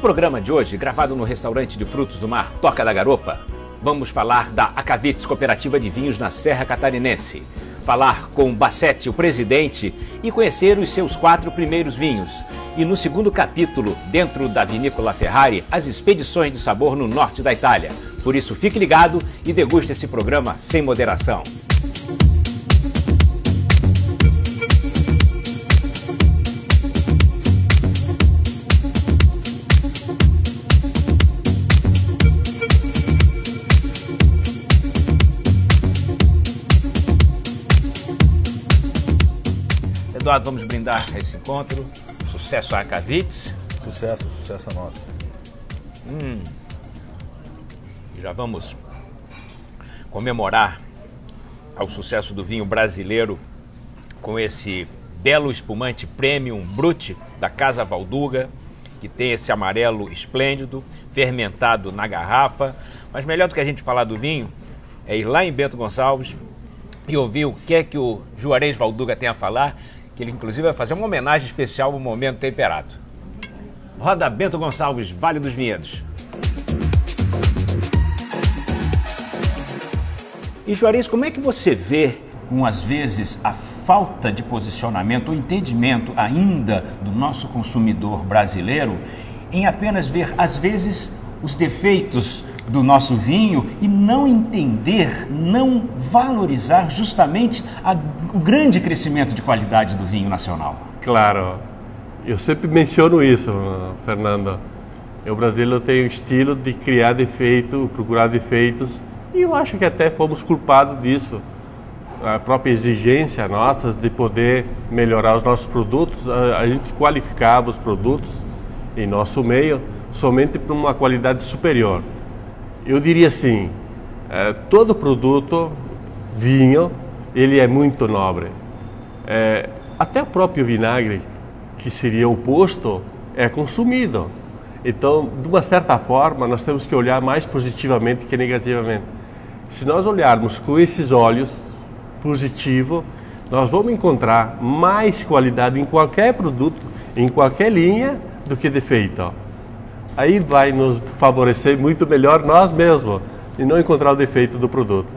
programa de hoje, gravado no restaurante de frutos do mar Toca da Garopa, vamos falar da Acavites Cooperativa de Vinhos na Serra Catarinense. Falar com Bassetti, o presidente, e conhecer os seus 4 primeiros vinhos. E no segundo capítulo, dentro da Vinícola Ferrari, as expedições de sabor no norte da Itália. Por isso, fique ligado e deguste esse programa sem moderação. Eduardo, vamos brindar a esse encontro. Sucesso a Acavites. Sucesso a nosso. E já vamos comemorar ao sucesso do vinho brasileiro com esse belo espumante Premium Brut da Casa Valduga, que tem esse amarelo esplêndido, fermentado na garrafa. Mas melhor do que a gente falar do vinho é ir lá em Bento Gonçalves e ouvir o que é que o Juarez Valduga tem a falar, que ele inclusive vai fazer uma homenagem especial ao Momento Temperado. Roda Bento Gonçalves, Vale dos Vinhedos. E Juarez, como é que você vê, às vezes, a falta de posicionamento ou entendimento ainda do nosso consumidor brasileiro em apenas ver, às vezes, os defeitos do nosso vinho e não entender, não valorizar justamente o grande crescimento de qualidade do vinho nacional? Claro, eu sempre menciono isso, Fernando. O brasileiro tem o estilo de criar defeito, procurar defeitos, e eu acho que até fomos culpados disso. A própria exigência nossa de poder melhorar os nossos produtos, a gente qualificava os produtos em nosso meio somente para uma qualidade superior. Eu diria assim, todo produto, vinho, ele é muito nobre. Até o próprio vinagre, que seria o oposto, é consumido. Então, de uma certa forma, nós temos que olhar mais positivamente que negativamente. Se nós olharmos com esses olhos positivos, nós vamos encontrar mais qualidade em qualquer produto, em qualquer linha, do que defeito. Aí vai nos favorecer muito melhor nós mesmos e não encontrar o defeito do produto.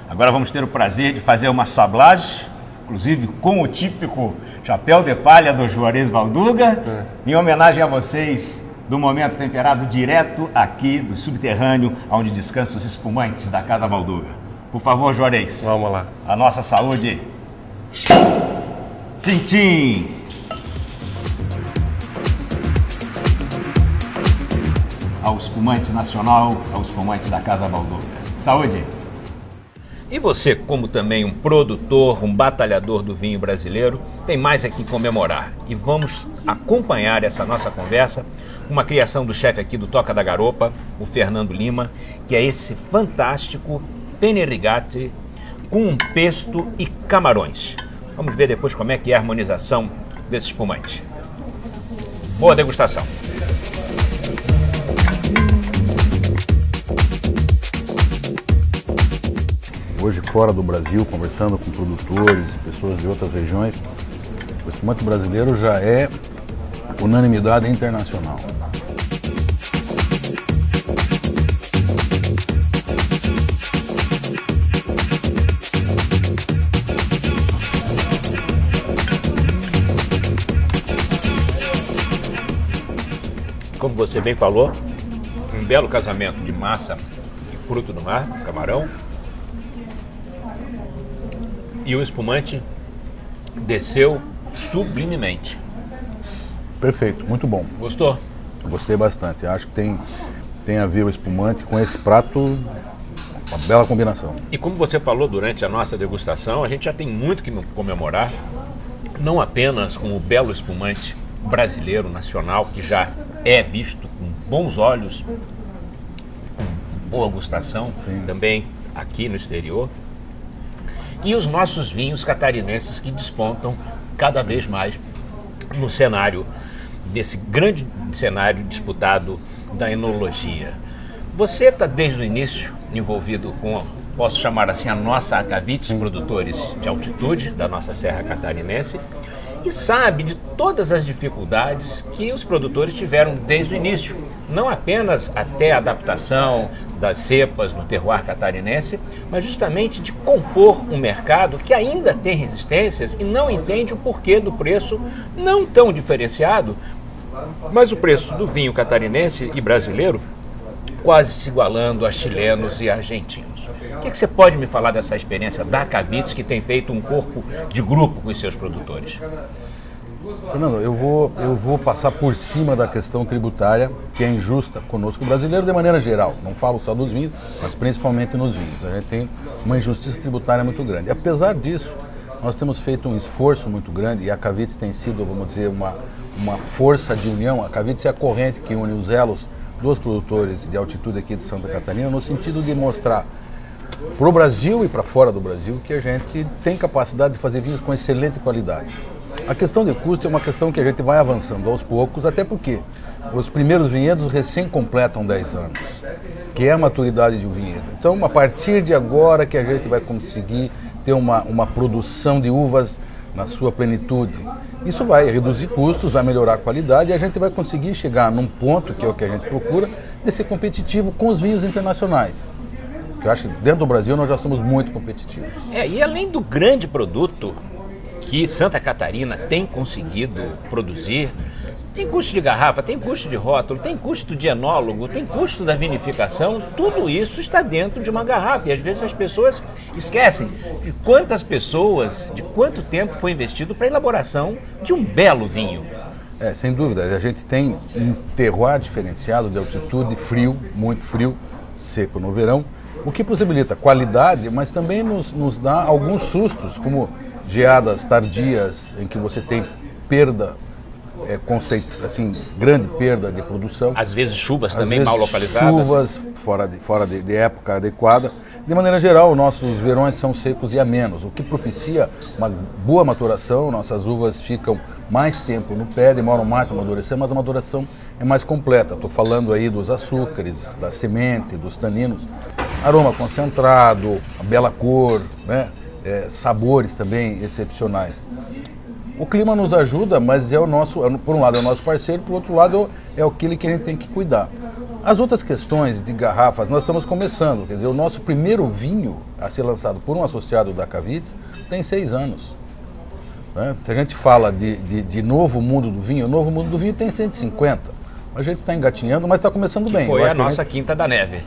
Agora vamos ter o prazer de fazer uma sablagem, inclusive com o típico chapéu de palha do Juarez Valduga, em homenagem a vocês do Momento Temperado, direto aqui do subterrâneo, onde descansam os espumantes da Casa Valduga. Por favor, Juarez. Vamos lá. A nossa saúde. Tchim-tchim! Ao espumante nacional, ao espumante da Casa Valduga. Saúde! E você, como também um produtor, um batalhador do vinho brasileiro, tem mais aqui comemorar. E vamos acompanhar essa nossa conversa, uma criação do chefe aqui do Toca da Garopa, o Fernando Lima, que é esse fantástico penne rigate com um pesto e camarões. Vamos ver depois como é que é a harmonização desse espumante. Boa degustação! Hoje fora do Brasil, conversando com produtores e pessoas de outras regiões, o espumante brasileiro já é unanimidade internacional. Como você bem falou, um belo casamento de massa e fruto do mar, camarão. E o espumante desceu sublimemente. Perfeito, muito bom. Gostou? Gostei bastante. Acho que tem a ver o espumante com esse prato, uma bela combinação. E como você falou durante a nossa degustação, a gente já tem muito que comemorar, não apenas com o belo espumante brasileiro, nacional, que já é visto com bons olhos, com boa gustação, sim, também aqui no exterior. E os nossos vinhos catarinenses que despontam cada vez mais no cenário, desse grande cenário disputado da enologia. Você está desde o início envolvido com, posso chamar assim, a nossa Acavites, produtores de altitude da nossa Serra Catarinense, e sabe de todas as dificuldades que os produtores tiveram desde o início. Não apenas até a adaptação das cepas no terroir catarinense, mas justamente de compor um mercado que ainda tem resistências e não entende o porquê do preço não tão diferenciado, mas o preço do vinho catarinense e brasileiro quase se igualando a chilenos e argentinos. O que você pode me falar dessa experiência da Akavits, que tem feito um corpo de grupo com os seus produtores? Fernando, eu vou passar por cima da questão tributária, que é injusta conosco, o brasileiro de maneira geral. Não falo só dos vinhos, mas principalmente nos vinhos. A gente tem uma injustiça tributária muito grande. Apesar disso, nós temos feito um esforço muito grande e a Akavits tem sido, vamos dizer, uma força de união. A Akavits é a corrente que une os elos dos produtores de altitude aqui de Santa Catarina, no sentido de mostrar para o Brasil e para fora do Brasil que a gente tem capacidade de fazer vinhos com excelente qualidade. A questão de custo é uma questão que a gente vai avançando aos poucos, até porque os primeiros vinhedos recém completam 10 anos, que é a maturidade de um vinhedo. Então, a partir de agora que a gente vai conseguir ter uma produção de uvas na sua plenitude. Isso vai reduzir custos, vai melhorar a qualidade e a gente vai conseguir chegar num ponto, que é o que a gente procura, de ser competitivo com os vinhos internacionais. Porque eu acho que dentro do Brasil nós já somos muito competitivos. E além do grande produto que Santa Catarina tem conseguido produzir, tem custo de garrafa, tem custo de rótulo, tem custo de enólogo, tem custo da vinificação, tudo isso está dentro de uma garrafa. E às vezes as pessoas esquecem de quantas pessoas, de quanto tempo foi investido para a elaboração de um belo vinho. Sem dúvida, a gente tem um terroir diferenciado de altitude, frio, muito frio, seco no verão, o que possibilita qualidade, mas também nos dá alguns sustos, como geadas tardias, em que você tem perda, grande perda de produção. Às vezes chuvas também mal localizadas. Chuvas fora de época adequada. De maneira geral, nossos verões são secos e amenos, o que propicia uma boa maturação. Nossas uvas ficam mais tempo no pé, demoram mais para amadurecer, mas a maduração é mais completa. Estou falando aí dos açúcares, da semente, dos taninos. Aroma concentrado, a bela cor, sabores também excepcionais. O clima nos ajuda, mas por um lado é o nosso parceiro, por outro lado é aquele que a gente tem que cuidar. As outras questões de garrafas, nós estamos começando, quer dizer, o nosso primeiro vinho a ser lançado por um associado da Akavits tem 6 anos. Se a gente fala de novo mundo do vinho, o novo mundo do vinho tem 150. A gente está engatinhando, mas está começando bem. Foi a nossa Quinta da Neve.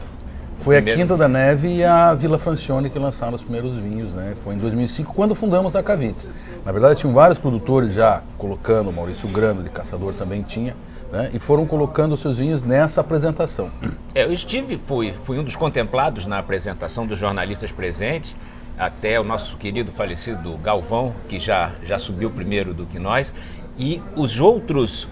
Foi a Quinta da Neve e a Vila Francione que lançaram os primeiros vinhos, Foi em 2005, quando fundamos a Akavits. Na verdade, tinham vários produtores já colocando, o Maurício Grando, de Caçador, também tinha, e foram colocando os seus vinhos nessa apresentação. Eu fui um dos contemplados na apresentação dos jornalistas presentes, até o nosso querido falecido Galvão, que já subiu primeiro do que nós, e os outros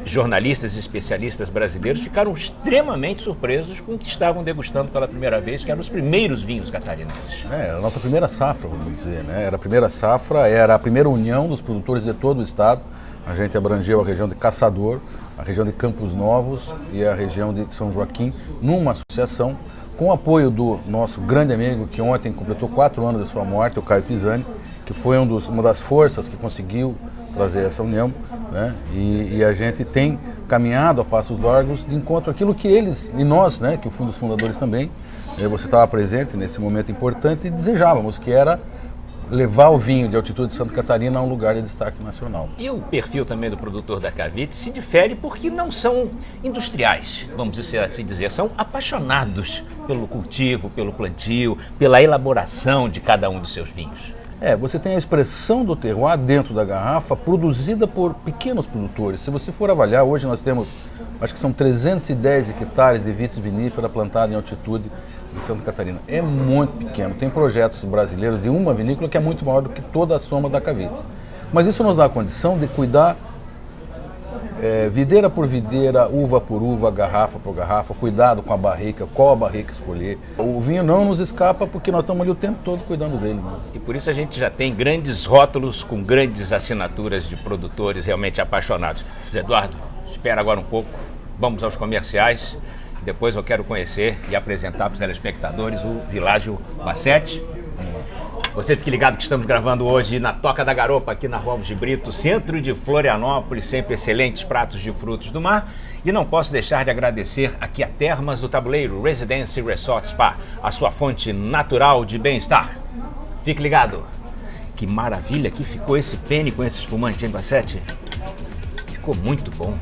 jornalistas e especialistas brasileiros ficaram extremamente surpresos com o que estavam degustando pela primeira vez, que eram os primeiros vinhos catarinenses. Era a nossa primeira safra, vamos dizer, Era a primeira safra, era a primeira união dos produtores de todo o estado. A gente abrangeu a região de Caçador, a região de Campos Novos e a região de São Joaquim, numa associação, com o apoio do nosso grande amigo, que ontem completou 4 anos de sua morte, o Caio Pisani, que foi uma das forças que conseguiu trazer essa união, e a gente tem caminhado a passos largos de encontro àquilo que eles e nós, que o Fundo dos Fundadores também, você estava presente nesse momento importante e desejávamos, que era levar o vinho de altitude de Santa Catarina a um lugar de destaque nacional. E o perfil também do produtor da Akavits se difere porque não são industriais, vamos assim dizer, são apaixonados pelo cultivo, pelo plantio, pela elaboração de cada um dos seus vinhos. Você tem a expressão do terroir dentro da garrafa, produzida por pequenos produtores. Se você for avaliar, hoje nós temos, acho que são 310 hectares de vitis vinífera plantada em altitude de Santa Catarina. É muito pequeno. Tem projetos brasileiros de uma vinícola que é muito maior do que toda a soma da Akavits. Mas isso nos dá a condição de cuidar videira por videira, uva por uva, garrafa por garrafa, cuidado com a barrica, qual a barrica escolher. O vinho não nos escapa porque nós estamos ali o tempo todo cuidando dele. E por isso a gente já tem grandes rótulos com grandes assinaturas de produtores realmente apaixonados. José Eduardo, espera agora um pouco, vamos aos comerciais, depois eu quero conhecer e apresentar para os telespectadores o Világio Bassetti. Você fique ligado que estamos gravando hoje na Toca da Garopa, aqui na Rua Alves de Brito, centro de Florianópolis, sempre excelentes pratos de frutos do mar. E não posso deixar de agradecer aqui a Termas do Tabuleiro, Residence Resort Spa, a sua fonte natural de bem-estar. Fique ligado. Que maravilha que ficou esse pene com esse espumante, hein, Bassete? Ficou muito bom.